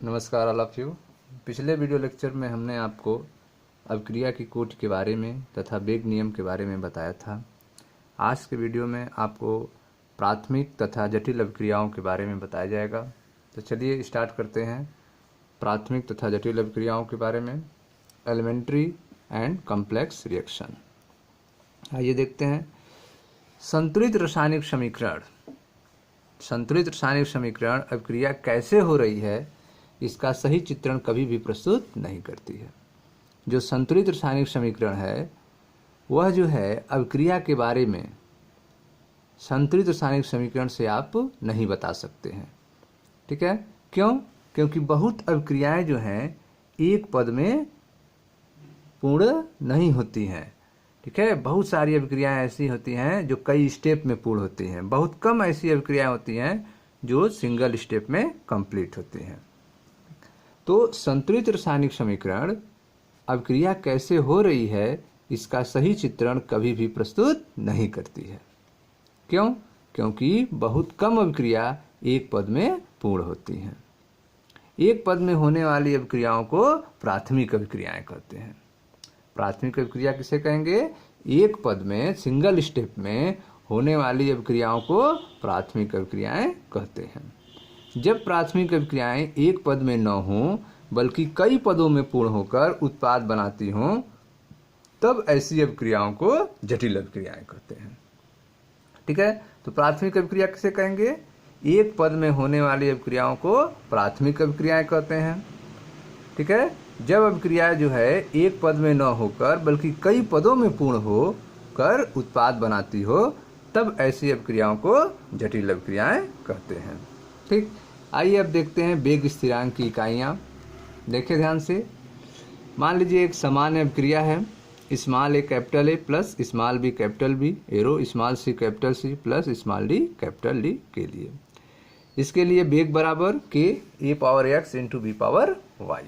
नमस्कार all of you. पिछले video lecture में हमने आपको अभिक्रिया की कोटि के बारे में तथा वेग नियम के बारे में बताया था। आज के वीडियो में आपको प्राथमिक तथा जटिल अभिक्रियाओं के बारे में बताया जाएगा। तो चलिए स्टार्ट करते हैं प्राथमिक तथा जटिल अभिक्रियाओं के बारे में। Elementary and complex reaction. आइए देखते हैं। संतुलित रासायनिक समीकरण। संतुलित रासायनिक समीकरण अभिक्रिया कैसे हो रही है इसका सही चित्रण कभी भी प्रस्तुत नहीं करती है। जो संतुलित रासायनिक समीकरण है वह जो है अभिक्रिया के बारे में संतुलित रासायनिक समीकरण से आप नहीं बता सकते हैं। ठीक है, क्यों? क्योंकि बहुत अभिक्रियाएं जो हैं एक पद में पूर्ण नहीं होती हैं। ठीक है, बहुत सारी अभिक्रियाएं ऐसी होती हैं जो कई स्टेप में पूर्ण होती हैं। बहुत कम ऐसी अभिक्रियाएं होती हैं जो सिंगल स्टेप में कंप्लीट होती हैं। तो संतुलित रासायनिक समीकरण अभिक्रिया कैसे हो रही है इसका सही चित्रण कभी भी प्रस्तुत नहीं करती है। क्यों? क्योंकि बहुत कम अभिक्रिया एक पद में पूर्ण होती हैं। एक पद में होने वाली अभिक्रियाओं को प्राथमिक अभिक्रियाएं कहते हैं। प्राथमिक अभिक्रिया किसे कहेंगे? एक पद में सिंगल स्टेप में होने वाली अभिक्रियाओं को प्राथमिक अभिक्रियाएं कहते हैं। जब प्राथमिक अभिक्रियाएं एक पद में न हों बल्कि कई पदों में पूर्ण होकर उत्पाद बनाती हों तब ऐसी अभिक्रियाओं को जटिल अभिक्रियाएं कहते हैं। ठीक है, तो प्राथमिक अभिक्रिया किसे कहेंगे? एक पद में होने वाली अभिक्रियाओं को प्राथमिक अभिक्रियाएं कहते हैं। ठीक है, जब अभिक्रिया जो है एक पद में न होकर बल्कि कई पदों में पूर्ण होकर उत्पाद बनाती हो तब ऐसी अभिक्रियाओं को जटिल अभिक्रियाएं कहते हैं। ठीक, आइए अब देखते हैं वेग स्थिरांक की इकाइयाँ। देखिए ध्यान से। मान लीजिए एक सामान्य अभिक्रिया है, small A capital A plus small B capital B arrow small C capital C plus small D capital D के लिए। इसके लिए वेग बराबर k A power x into B power y,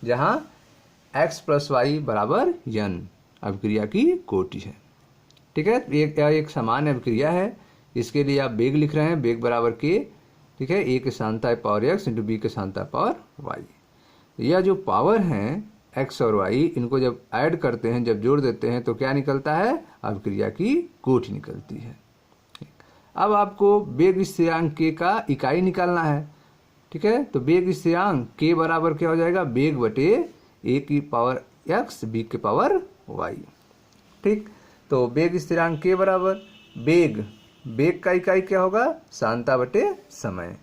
जहाँ x प्लस वाई बराबर n अभिक्रिया की कोटि है। ठीक है, एक सामान्य अभिक्रिया है। इसके लिए आप वेग लिख रहे हैं, वेग बराबर के, ठीक है, ए के सान्ता पावर एक्स इंटू बी के सान्ता पावर वाई। यह जो पावर हैं एक्स और वाई, इनको जब ऐड करते हैं, जब जोड़ देते हैं तो क्या निकलता है? अभिक्रिया की कोटि निकलती है। अब आपको वेग स्थिरांक के का इकाई निकालना है। ठीक है, तो वेग स्थिरांक के बराबर क्या हो जाएगा? वेग बटे ए की पावर एक्स बी के पावर वाई। ठीक, तो वेग स्थिरांक के बराबर वेग का इकाई क्या होगा? सांता बटे समय।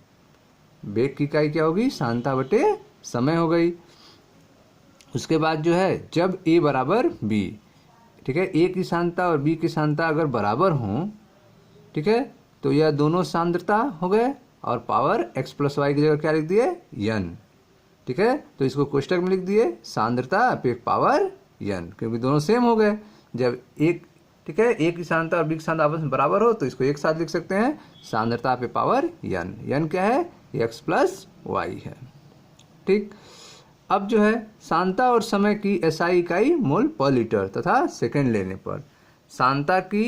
वेग की इकाई क्या होगी? सांता बटे समय हो गई। उसके बाद जो है जब ए बराबर बी, ठीक है, ए की सांता और बी की सांता अगर बराबर हों, ठीक है, तो यह दोनों सांद्रता हो गए और पावर x प्लस वाई की जगह क्या लिख दिए? n। ठीक है, तो इसको कोष्टक में लिख दिए सांद्रता पे पावर n, क्योंकि दोनों सेम हो गए। जब एक, ठीक है, ए की सांद्रता और बी की सांद्रता आपस में बराबर हो तो इसको एक साथ लिख सकते हैं सांद्रता पे पावर n। n क्या है? x प्लस वाई है। ठीक, अब जो है सांता और समय की एसआई इकाई मोल पर लीटर तथा सेकेंड लेने पर सांता की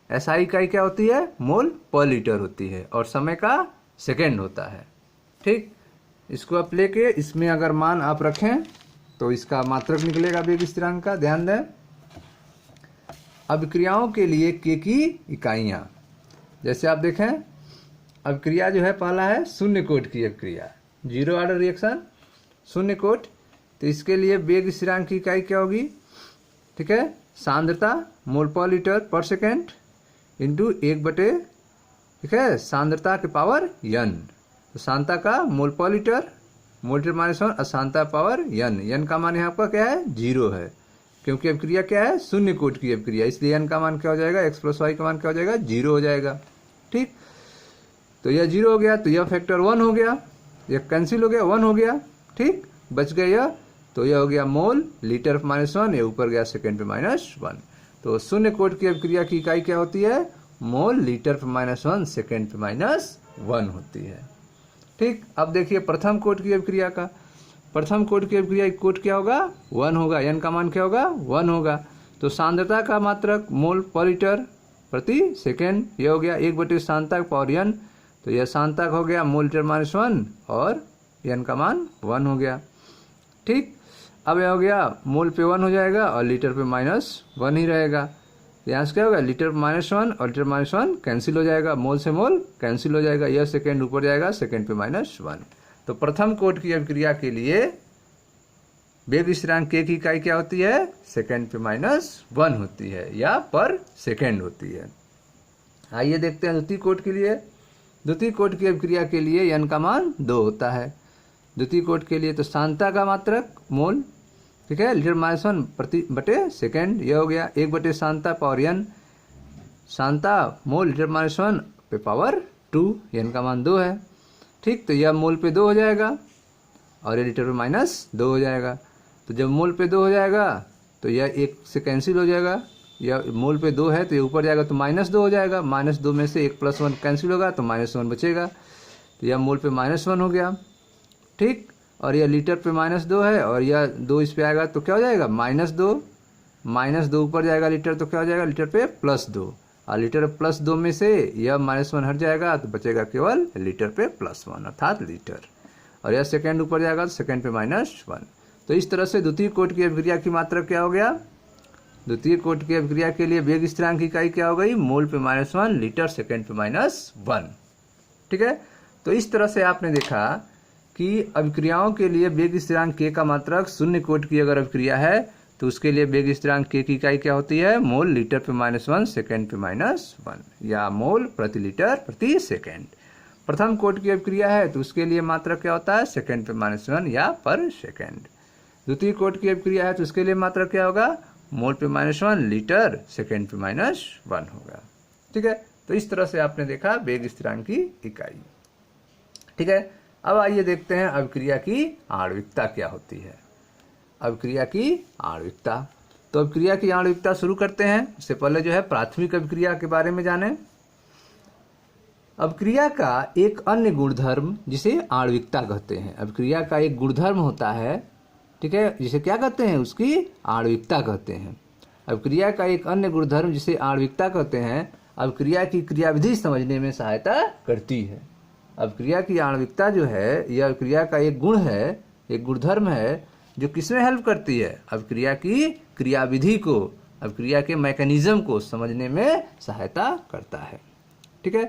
एसआई इकाई क्या होती है? मोल पर लीटर होती है और समय का सेकेंड होता है। ठीक, इसको आप लेके इसमें अगर मान आप रखें तो इसका मात्रक निकलेगा वेग स्थिरांक का। ध्यान दें, अभिक्रियाओं के लिए के की इकाइयाँ। जैसे आप देखें अभिक्रिया जो है, पहला है शून्य कोट की अभिक्रिया, जीरो ऑर्डर रिएक्शन, शून्य कोट। तो इसके लिए वेग स्थिरांक की इकाई क्या होगी? ठीक है, सांद्रता मोल पर लीटर पर सेकेंड इंटू एक बटे, ठीक है, सांद्रता के पावर n। तो सांता का mole per litre minus one, असांता पावर n का मान यहाँ आपका क्या है? 0 है, क्योंकि अभिक्रिया क्या है? शून्य कोट की अभिक्रिया, इसलिए n का मान क्या हो जाएगा? x प्लस वाई का मान क्या हो जाएगा? 0 हो जाएगा। ठीक, तो यह 0 हो गया तो यह फैक्टर 1 हो गया, यह कैंसिल हो गया, 1 हो गया। ठीक, बच गया यह, तो यह हो गया मोल लीटर पे माइनस 1, ये ऊपर गया सेकेंड पे माइनस 1। तो शून्य कोट की अभिक्रिया की इकाई क्या होती है? मोल लीटर पे माइनस 1 सेकेंड पे माइनस 1 होती है। ठीक, अब देखिए प्रथम कोट की अभिक्रिया का। प्रथम कोट की अभिक्रिया कोट क्या होगा? 1 होगा, n का मान क्या होगा? 1 होगा। तो सांद्रता का मात्रक मोल पर लीटर प्रति सेकेंड, यह हो गया 1 बटे सांता पावर n। तो यह सांता हो गया मोल लीटर माइनस 1 और n का मान 1 हो गया। ठीक, अब यह हो गया मोल पे 1 हो जाएगा और लीटर पे -1 ही रहेगा। यहाँ से क्या होगा, लीटर पे -1 और लीटर -1 कैंसिल हो जाएगा, मोल से मोल कैंसिल हो जाएगा, यह सेकेंड ऊपर जाएगा, सेकेंड पे -1। तो प्रथम कोट की अभिक्रिया के लिए वेग स्थिरांक k की इकाई क्या होती है, सेकेंड पे -1 होती है या पर सेकेंड होती है। आइए देखते हैं द्वितीय कोट के लिए। द्वितीय कोट की अभिक्रिया के लिए n का मान 2 होता है। द्वितीय कोट के लिए तो सांता का मात्रक मोल, ठीक है, लीटर -1 प्रति बटे सेकेंड, यह हो गया 1 बटे Santa power n, Santa mole litre -1 पे पावर 2, n का मान 2 है। ठीक, तो यह मोल पे 2 हो जाएगा और ये लीटर पे -2 हो जाएगा। तो जब मोल पे 2 हो जाएगा तो यह 1 से कैंसिल हो जाएगा, यह मोल पे 2 है तो ये ऊपर जाएगा तो -2 हो जाएगा, -2 में से 1 + 1 कैंसिल होगा तो -1 बचेगा, तो यह मोल पे -1 हो गया। ठीक, और यह लीटर पे -2 है और यह 2 इस पे आएगा तो क्या हो जाएगा, -2 ऊपर जाएगा लीटर तो क्या हो जाएगा, लीटर पे +2, और लीटर +2 में से यह -1 हट जाएगा तो बचेगा केवल लीटर पे +1 अर्थात लीटर, और यह सेकेंड ऊपर जाएगा तो सेकेंड पे -1। तो इस तरह से द्वितीय कोट की अभिक्रिया की मात्रा क्या हो गया, द्वितीय कोट की अभिक्रिया के लिए वेग स्थिरांक की इकाई क्या हो गई, मोल पे -1, लीटर सेकेंड पे -1। ठीक है, तो इस तरह से आपने देखा कि अभिक्रियाओं के लिए वेग स्थिरांक k का मात्रक शून्य कोट की अगर अभिक्रिया है तो उसके लिए वेग स्थिरांक k की इकाई क्या होती है, मोल लीटर पे -1, सेकेंड पे -1 या मोल प्रति लीटर प्रति सेकेंड। प्रथम कोट की अभिक्रिया है तो उसके लिए मात्रक क्या होता है, सेकेंड पे -1 या पर सेकेंड। द्वितीय कोट की अभिक्रिया है तो उसके लिए मात्रक क्या होगा, मोल पे -1, लीटर सेकेंड पे -1 होगा। ठीक है, तो इस तरह से आपने देखा वेग स्थिरांक की इकाई। ठीक है, अब आइए देखते हैं अभिक्रिया की आणविकता क्या होती है। अभिक्रिया की आणविकता, तो अभिक्रिया की आणविकता शुरू करते हैं। इससे पहले जो है प्राथमिक अभिक्रिया के बारे में जानें। अभिक्रिया का एक अन्य गुणधर्म जिसे आणविकता कहते हैं, अभिक्रिया का एक गुणधर्म होता है, ठीक है, जिसे क्या कहते हैं, उसकी आणविकता कहते हैं। अभिक्रिया का एक अन्य गुणधर्म जिसे आणविकता कहते हैं अभिक्रिया की क्रियाविधि समझने में सहायता करती है। अभिक्रिया की आणविकता जो है यह अभिक्रिया का एक गुण है, एक गुणधर्म है जो किसमें हेल्प करती है, अभिक्रिया की क्रियाविधि को, अभिक्रिया के मैकेनिज्म को समझने में सहायता करता है। ठीक है,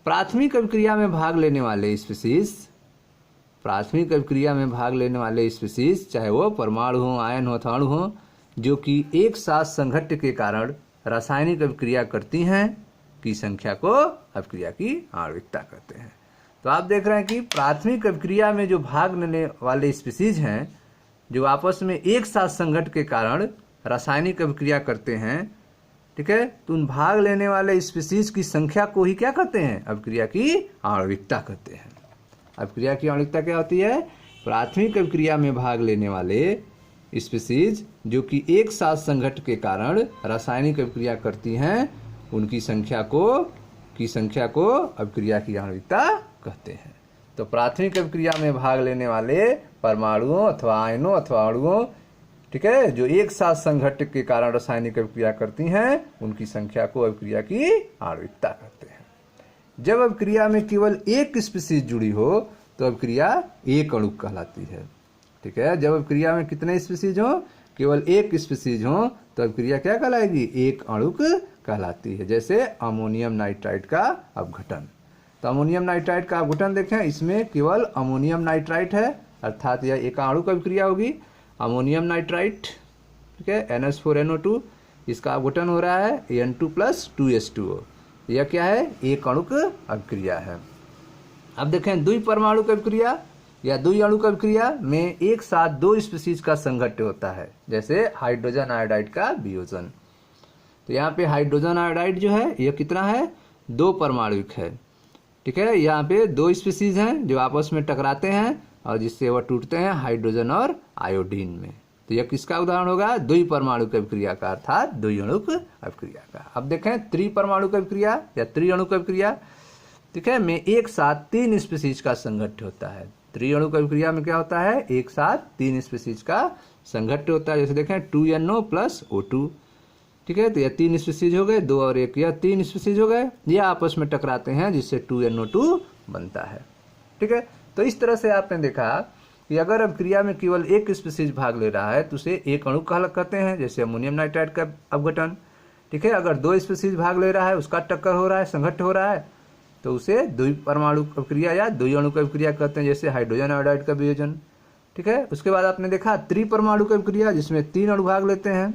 प्राथमिक अभिक्रिया में भाग लेने वाले स्पीशीज, प्राथमिक अभिक्रिया में भाग लेने वाले स्पीशीज चाहे वो परमाणु हो, आयन हो अथवा अणु हो, जो कि एक साथ संघट्ट के कारण रासायनिक अभिक्रिया करती हैं की संख्या को अभिक्रिया की आणविकता कहते हैं। तो आप देख रहे हैं कि प्राथमिक अभिक्रिया में जो भाग लेने वाले स्पीशीज हैं जो आपस में एक साथ संघट्ट के कारण रासायनिक अभिक्रिया करते हैं, ठीक है, तो उन भाग लेने वाले स्पीशीज की संख्या को ही क्या कहते हैं, अभिक्रिया की आणविकता कहते हैं। अभिक्रिया की आणविकता क्या होती है, प्राथमिक अभिक्रिया में भाग लेने वाले स्पीशीज जो कि एक साथ संघट्ट के कारण रासायनिक अभिक्रिया करती हैं उनकी संख्या को अभिक्रिया की आणविकता कहते हैं। तो प्राथमिक अभिक्रिया में भाग लेने वाले परमाणुओं अथवा आयनों अथवा अणुओं, ठीक है, जो एक साथ संघट्ट के कारण रासायनिक अभिक्रिया करती हैं उनकी संख्या को अभिक्रिया की आणविकता कहते हैं। जब अभिक्रिया में केवल एक स्पीशीज जुड़ी हो तो अभिक्रिया एक अणु कहलाती है। ठीक है, जब अभिक्रिया में कितने स्पीशीज हो, केवल एक स्पीशीज हो तो अभिक्रिया क्या कहलाएगी, एक अणुक कहलाती है। जैसे अमोनियम नाइट्राइड का अपघटन, तो अमोनियम नाइट्राइड का अपघटन देखें, इसमें केवल अमोनियम नाइट्राइड है अर्थात यह एक अणुक अभिक्रिया होगी। अमोनियम नाइट्राइड, ठीक है, NH4NO2, इसका अपघटन हो रहा है N2 + 2H2O, यह क्या है, एक अणुक अभिक्रिया है। अब देखें द्विपरमाणुक अभिक्रिया या द्वि अणुक अभिक्रिया में एक साथ दो स्पीशीज का संघट्ट होता है, जैसे हाइड्रोजन आयोडाइड का वियोजन। तो यहाँ पे हाइड्रोजन आयोडाइड जो है यह कितना है, 2 परमाणुक है। ठीक है, यहाँ पे 2 स्पीशीज हैं जो आपस में टकराते हैं और जिससे वह टूटते हैं हाइड्रोजन और आयोडीन में। तो यह किसका उदाहरण होगा, द्विपरमाणुक अभिक्रिया का अर्थात द्विअणुक अभिक्रिया का। अब देखें त्रिपरमाणुक अभिक्रिया या त्रिअणुक अभिक्रिया, ठीक है, में एक साथ 3 स्पीशीज का संघट्ट होता है। त्रिअणुक अभिक्रिया में क्या होता है, एक साथ 3 स्पीशीज का संघट्ट होता है। जैसे देखें 2NO + O2, ठीक है, तो यह 3 स्पीशीज हो गए, 2 और 1, यह 3 स्पीशीज हो गए, यह आपस में टकराते हैं जिससे 2NO2 बनता है। ठीक है, तो इस तरह से आपने देखा कि अगर अब क्रिया में केवल एक स्पीशीज भाग ले रहा है तो उसे एक अणु कहते हैं, जैसे अमोनियम नाइट्राइड का अपघटन। ठीक है, अगर दो स्पीशीज भाग ले रहा है, उसका टक्कर हो रहा है, संघट्ट हो रहा है, तो उसे द्विपरमाणु अपक्रिया या द्विअणु अपक्रिया कहते हैं, जैसे हाइड्रोजन आयोडाइड का वियोजन। ठीक है, उसके बाद आपने देखा त्रिपरमाणु अपक्रिया, जिसमें 3 अणु भाग लेते हैं।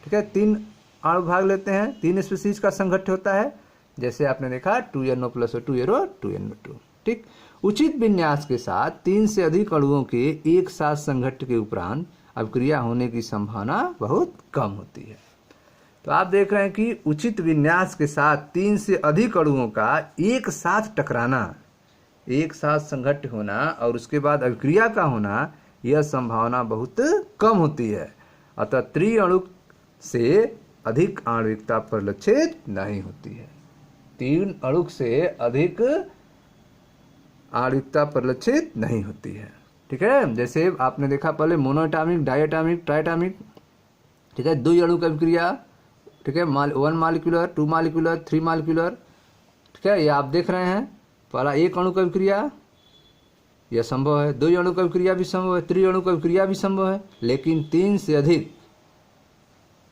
ठीक है, 3 अणु भाग लेते हैं, 3 स्पीशीज का संघट्ट होता है, जैसे आपने देखा 2NO+2 2NO2। ठीक, उचित विन्यास के साथ 3 से अधिक अणुओं के एक साथ संघट्ट के उपरांत अपक्रिया होने की संभावना बहुत कम होती है। तो आप देख रहे हैं कि उचित विन्यास के साथ 3 से अधिक अणुओं का एक साथ टकराना, एक साथ संघट्ट होना और उसके बाद अभिक्रिया का होना, यह संभावना बहुत कम होती है। अतः त्रिअणुक से अधिक आणविकता परिलक्षित नहीं होती है। 3 अणुक से अधिक आणविकता परिलक्षित नहीं होती है। ठीक है, जैसे आपने देखा पहले मोनोएटॉमिक, डायएटॉमिक, ट्राइएटॉमिक। ठीक है, 2 अणु की अभिक्रिया। ठीक है, 1 मॉलिक्यूलर, 2 मॉलिक्यूलर, 3 मॉलिक्यूलर। ठीक है, ये आप देख रहे हैं, पहला 1 अणु की अभिक्रिया यह संभव है, 2 अणु की अभिक्रिया भी संभव है, त्रिअणु की अभिक्रिया भी संभव है, लेकिन 3 से अधिक,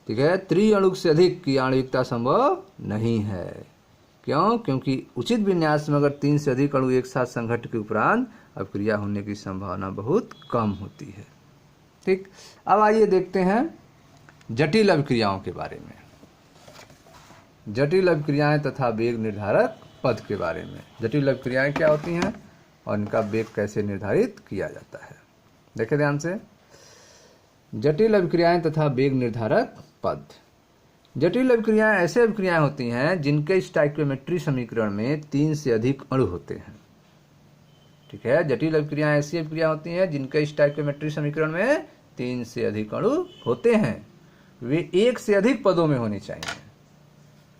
ठीक है, त्रिअणु से अधिक की आणविकता संभव नहीं है। क्यों? क्योंकि उचित विन्यास में अगर 3 से अधिक अणु एक साथ संघट्ट के उपरांत अपक्रिया होने की संभावना बहुत कम होती है। ठीक, अब आइए देखते हैं जटिल अभिक्रियाओं के बारे में, जटिल अभिक्रियाएं तथा वेग निर्धारक पद के बारे में। जटिल अभिक्रियाएं क्या होती हैं और इनका वेग कैसे निर्धारित किया जाता है, देखें ध्यान से। जटिल अभिक्रियाएं तथा वेग निर्धारक पद। जटिल अभिक्रियाएं ऐसे अभिक्रियाएं होती हैं जिनके स्टोइकियोमेट्री समीकरण में 3 से अधिक अणु होते हैं। ठीक है, जटिल अभिक्रियाएं ऐसी अभिक्रिया होती हैं जिनके स्टोइकियोमेट्री समीकरण में 3 से अधिक अणु होते हैं, वे एक से अधिक पदों में होनी चाहिए।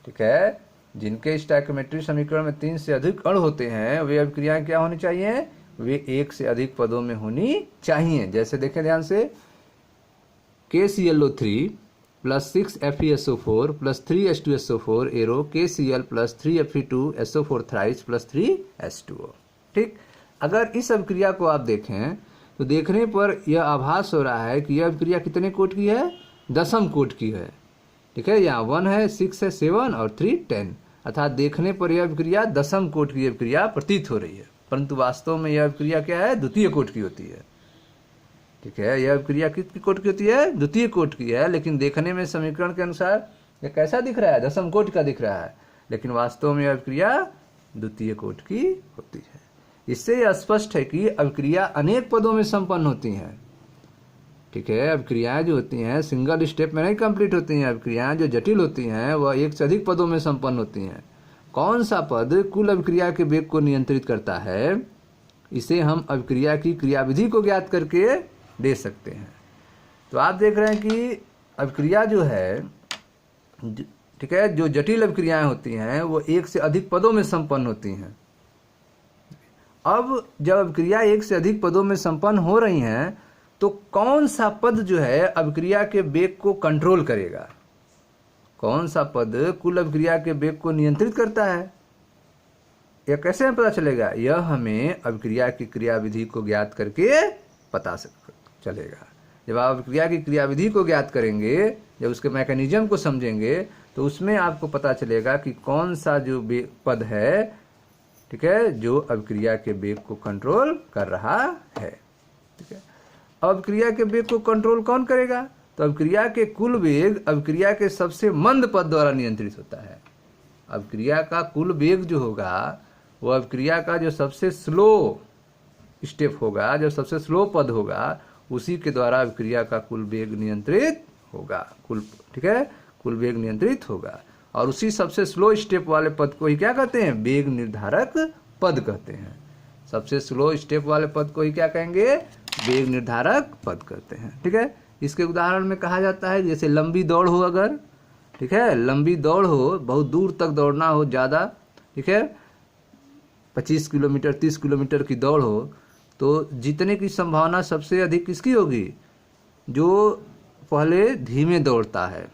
ठीक है, जिनके स्टोइकियोमेट्री समीकरण में 3 से अधिक अणु होते हैं, वे अभिक्रियाएं क्या होनी चाहिए? वे एक से अधिक पदों में होनी चाहिए। जैसे देखें ध्यान से, KClO3 + 6FeSO4 + 3H2SO4 arrow KCl + 3Fe2SO4 thrice + 3H2O। ठीक, अगर इस अभिक्रिया को आप देखें तो देखने पर यह आभास हो रहा है कि यह अभिक्रिया कितने कोट की है? दशम कोट की है। ठीक है, यहाँ 1 है, 6 है, 7 और 3 10, अर्थात देखने पर यह अभिक्रिया दशम कोट की अभिक्रिया प्रतीत हो रही है, परंतु वास्तव में यह अभिक्रिया क्या है? द्वितीय कोट की होती है। ठीक है, यह अभिक्रिया कितनी कोट की होती है? द्वितीय कोट की है, लेकिन देखने में समीकरण के अनुसार यह कैसा दिख रहा है? दशम कोट का दिख रहा है, लेकिन वास्तव में यह अभिक्रिया द्वितीय कोट की होती है। इससे यह स्पष्ट है कि अभिक्रिया अनेक पदों में संपन्न होती हैं। ठीक है, अभिक्रियाएं जो होती हैं सिंगल स्टेप में नहीं कंप्लीट होती हैं। अभिक्रियाएं जो जटिल होती हैं वह एक से अधिक पदों में संपन्न होती हैं। कौन सा पद कुल अभिक्रिया के वेग को नियंत्रित करता है, इसे हम अभिक्रिया की क्रियाविधि को ज्ञात करके दे सकते हैं। तो आप देख रहे हैं कि अभिक्रिया जो है, ठीक है, जो जटिल अभिक्रियाएं होती हैं वो एक से अधिक पदों में संपन्न होती हैं। अब जब अभिक्रिया एक से अधिक पदों में संपन्न हो रही हैं तो कौन सा पद जो है अभिक्रिया के वेग को कंट्रोल करेगा? कौन सा पद कुल अभिक्रिया के वेग को नियंत्रित करता है, यह कैसे हमें पता चलेगा? यह हमें अभिक्रिया की क्रियाविधि को ज्ञात करके पता चलेगा। जब आप अभिक्रिया की क्रियाविधि को ज्ञात करेंगे, जब उसके मैकेनिज्म को समझेंगे, तो उसमें आपको पता चलेगा कि कौन सा जो पद है, ठीक है, जो अभिक्रिया के वेग को कंट्रोल कर रहा है। ठीक है, अभिक्रिया के वेग को कंट्रोल कौन करेगा? तो अभिक्रिया के कुल वेग अभिक्रिया के सबसे मंद पद द्वारा नियंत्रित होता है। अभिक्रिया का कुल वेग जो होगा वो अभिक्रिया का जो सबसे स्लो स्टेप होगा, जो सबसे स्लो पद होगा, उसी के द्वारा अभिक्रिया का कुल वेग नियंत्रित होगा। ठीक है, कुल वेग नियंत्रित होगा, और उसी सबसे स्लो स्टेप वाले पद को ही क्या कहते हैं? वेग निर्धारक पद कहते हैं। सबसे स्लो स्टेप वाले पद को ही क्या कहेंगे? वेग निर्धारक पद कहते हैं। ठीक है, इसके उदाहरण में कहा जाता है जैसे लंबी दौड़ हो, अगर, ठीक है, लंबी दौड़ हो, बहुत दूर तक दौड़ना हो ज़्यादा, ठीक है, 25 किलोमीटर 30 किलोमीटर की दौड़ हो, तो जीतने की संभावना सबसे अधिक किसकी होगी? जो पहले धीमे दौड़ता है।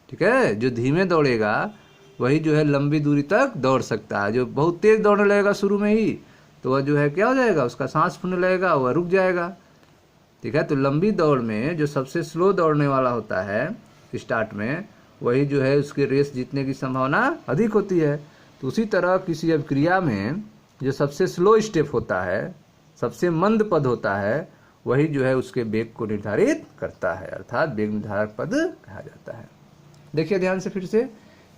ठीक है, जो धीमे दौड़ेगा वही जो है लंबी दूरी तक दौड़ सकता है। जो बहुत तेज दौड़ने लगेगा शुरू में ही, तो वह जो है क्या हो जाएगा, उसका सांस फूलने लगेगा, वह रुक जाएगा। ठीक है, तो लंबी दौड़ में जो सबसे स्लो दौड़ने वाला होता है स्टार्ट में, वही जो है उसके रेस जीतने की संभावना अधिक होती है। तो उसी तरह किसी अभिक्रिया में जो सबसे स्लो स्टेप होता है, सबसे मंद पद होता है, वही जो है उसके वेग को निर्धारित करता है, अर्थात वेग निर्धारक पद कहा जाता है। देखिए ध्यान से फिर से,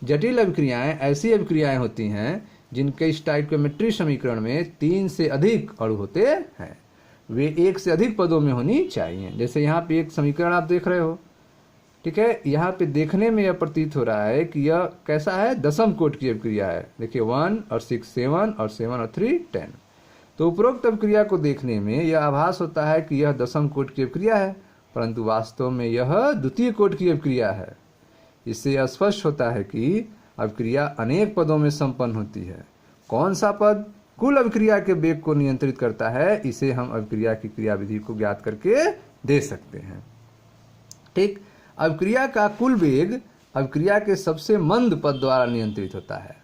जटिल अभिक्रियाएं ऐसी अभिक्रियाएं होती हैं जिनके स्टोइकियोमेट्री समीकरण में 3 से अधिक अणु होते हैं, वे 1 से अधिक पदों में होनी चाहिए। जैसे यहाँ पे एक समीकरण आप देख रहे हो, ठीक है, यहाँ पे देखने में यह प्रतीत हो रहा है कि यह कैसा है, दशम कोटि की अभिक्रिया है। देखिए 1 और 6 7 और 7 और 3 10। तो उपरोक्त अभिक्रिया को देखने में यह आभास होता है कि यह दशम कोटि की अभिक्रिया है, परंतु वास्तव में यह द्वितीय कोटि की अभिक्रिया है। इससे यह स्पष्ट होता है कि अभिक्रिया अनेक पदों में संपन्न होती है। कौन सा पद कुल अभिक्रिया के वेग को नियंत्रित करता है, इसे हम अभिक्रिया की क्रियाविधि को ज्ञात करके दे सकते हैं। ठीक, अभिक्रिया का कुल वेग अभिक्रिया के सबसे मंद पद द्वारा नियंत्रित होता है।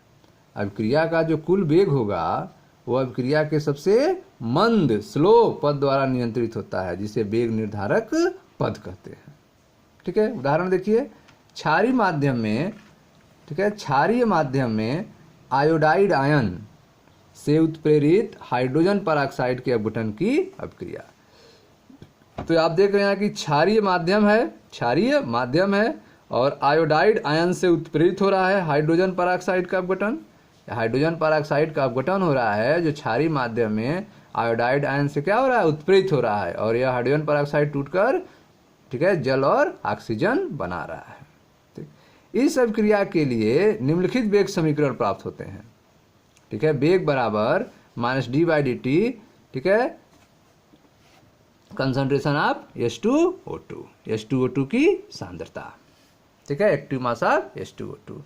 अभिक्रिया का जो कुल वेग होगा वह अभिक्रिया के सबसे मंद स्लो पद द्वारा नियंत्रित होता है, जिसे वेग निर्धारक पद कहते हैं। ठीक है, उदाहरण देखिए, क्षारीय माध्यम में, ठीक है, क्षारीय माध्यम में आयोडाइड आयन से उत्प्रेरित हाइड्रोजन परऑक्साइड के अपघटन की अभिक्रिया। तो आप देख रहे हैं कि क्षारीय माध्यम है और आयोडाइड आयन से उत्प्रेरित हो रहा है हाइड्रोजन परऑक्साइड का अपघटन। हाइड्रोजन परऑक्साइड का अपघटन हो रहा है जो क्षारीय माध्यम में आयोडाइड आयन से क्या हो रहा है, उत्प्रेरित हो रहा है, और यह हाइड्रोजन परऑक्साइड टूटकर, ठीक है, जल और ऑक्सीजन बना रहा है। ठीक, इस अभिक्रिया के लिए निम्नलिखित वेग समीकरण प्राप्त होते हैं। ठीक है, वेग बराबर -d/dt, ठीक है, कंसंट्रेशन ऑफ H2O2, H2O2 की सांद्रता, ठीक है, एक्टिव मास ऑफ H2O2।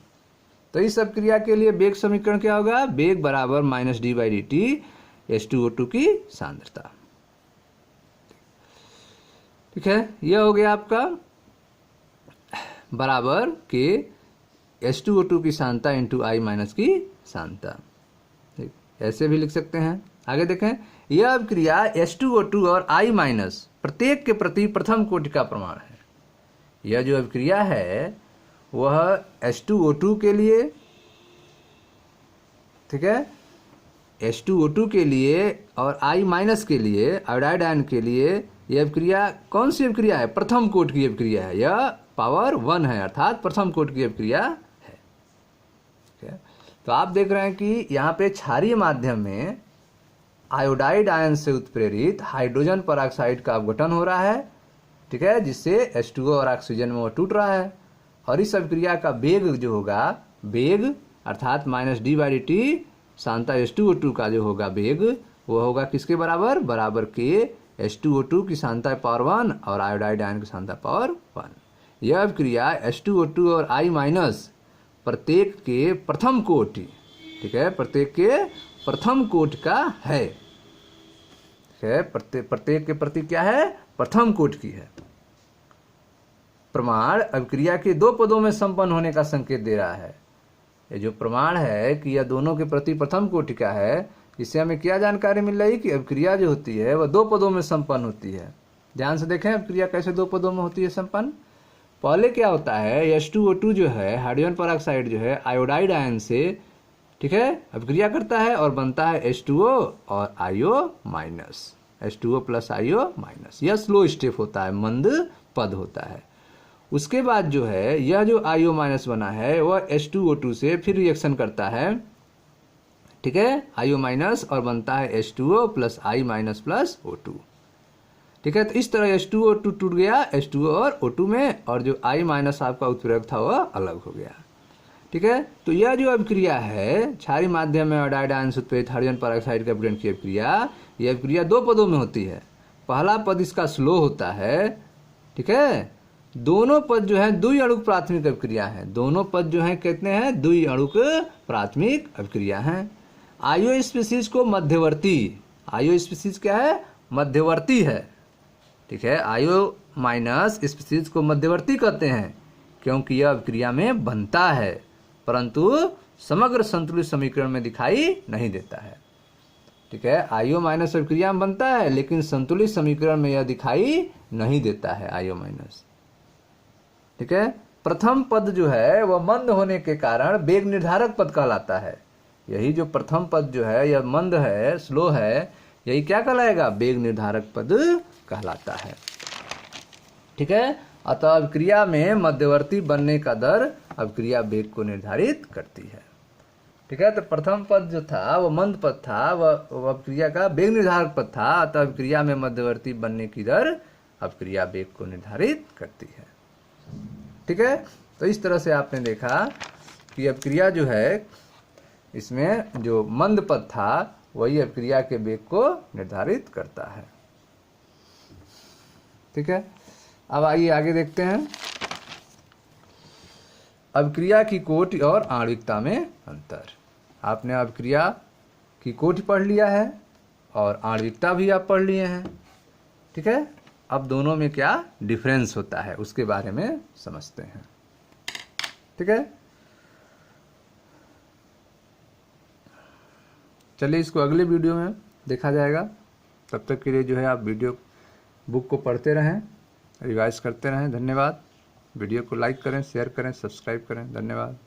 तो इस अभिक्रिया के लिए वेग समीकरण क्या होगा, वेग बराबर -d/dt, H2O2 की सांद्रता। ठीक है, यह हो गया आपका बराबर के H2O2 की सांद्रता इंटू I माइनस की सांद्रता। ठीक, ऐसे भी लिख सकते हैं। आगे देखें, यह अभिक्रिया H2O2 और I माइनस प्रत्येक के प्रति प्रथम कोटि का प्रमाण है। यह जो अभिक्रिया है वह H2O2 के लिए, ठीक है, H2O2 के लिए और I माइनस के लिए, आयोडाइड आयन के लिए, यह अभिक्रिया कौन सी अभिक्रिया है, प्रथम कोटि की अभिक्रिया है। यह पावर 1 है, अर्थात प्रथम कोटि की अभिक्रिया है। ठीक है, तो आप देख रहे हैं कि यहाँ पे क्षारीय माध्यम में आयोडाइड आयन से उत्प्रेरित हाइड्रोजन परऑक्साइड का अपघटन हो रहा है, ठीक है, जिससे H2O और ऑक्सीजन में वो टूट रहा है। और इस अभिक्रिया का वेग जो होगा, वेग अर्थात -d/dt सांद्रता H2O2 का जो होगा वेग, वो होगा किसके बराबर, बराबर के H2O2 की सांद्रता पावर 1 और आयोडाइड आयन की सांद्रता पावर 1। यह अभिक्रिया H2O2 और I माइनस प्रत्येक के प्रथम कोटि, ठीक है, प्रत्येक के प्रथम कोटि का है। प्रत्येक के प्रति क्या है, प्रथम कोटि की है। प्रमाण अभिक्रिया के 2 पदों में संपन्न होने का संकेत दे रहा है। ये जो प्रमाण है कि यह दोनों के प्रति प्रथम कोटि का है, इससे हमें क्या जानकारी मिल रही है कि अभिक्रिया जो होती है वह 2 पदों में संपन्न होती है। ध्यान से देखें अभिक्रिया कैसे 2 पदों में होती है संपन्न। पहले क्या होता है, H2O2 जो है, हाइड्रोजन परऑक्साइड जो है, आयोडाइड आयन से, ठीक है, अभिक्रिया करता है और बनता है H2O और IO minus, H2O plus IO minus. यह स्लो स्टेप होता है, मंद पद होता है। उसके बाद जो है यह जो IO माइनस बना है वह H2O2 से फिर रिएक्शन करता है, ठीक है, IO माइनस, और बनता है H2O plus I minus plus O2। ठीक है, तो इस तरह H2O2 टूट गया H2O और O2 में, और जो I माइनस आपका उत्प्रेरक था वह अलग हो गया। ठीक है, तो यह जो अभिक्रिया है क्षारीय माध्यम में आयोडाइड आयन से उत्प्रेरित हाइड्रोजन परऑक्साइड के अपघटन की अभिक्रिया, यह अभिक्रिया 2 पदों में होती है। पहला पद इसका स्लो होता है, ठीक है, दोनों पद जो है द्विअणुक प्राथमिक अभिक्रिया है। दोनों पद जो है कितने हैं, द्विअणुक प्राथमिक अभिक्रिया हैं। IO स्पीसीज को मध्यवर्ती, IO स्पीसीज क्या है, मध्यवर्ती है। ठीक है, IO माइनस स्पीसीज को मध्यवर्ती कहते हैं क्योंकि यह अभिक्रिया में बनता है परंतु समग्र संतुलित समीकरण में दिखाई नहीं देता है। ठीक है, आईओ माइनस अभिक्रिया में बनता है, लेकिन संतुलित समीकरण में यह दिखाई नहीं देता है आईओ माइनस। ठीक है, प्रथम पद जो है वह मंद होने के कारण वेग निर्धारक पद कहलाता है। यही जो प्रथम पद जो है यह मंद है, स्लो है, यही क्या कहलाएगा, वेग निर्धारक पद कहलाता है। ठीक है, अतः अभिक्रिया में मध्यवर्ती बनने का दर अभिक्रिया वेग को निर्धारित करती है। ठीक है, तो प्रथम पद जो था वह मंद पद था, वह अभिक्रिया का वेग निर्धारक पद था, अतः अभिक्रिया में मध्यवर्ती बनने की दर अभिक्रिया वेग को निर्धारित करती है। ठीक है, तो इस तरह से आपने देखा कि अभिक्रिया जो है इसमें जो मंद पद था वही अभिक्रिया के वेग को निर्धारित करता है। ठीक है, अब आइए आगे देखते हैं अभिक्रिया की कोटि और आणविकता में अंतर। आपने अभिक्रिया की कोटि पढ़ लिया है और आणविकता भी आप पढ़ लिए हैं। ठीक है, अब दोनों में क्या डिफरेंस होता है उसके बारे में समझते हैं। ठीक है, चलिए इसको अगले वीडियो में देखा जाएगा। तब तक के लिए जो है आप वीडियो बुक को पढ़ते रहें, रिवाइज करते रहें। धन्यवाद। वीडियो को लाइक करें, शेयर करें, सब्सक्राइब करें। धन्यवाद।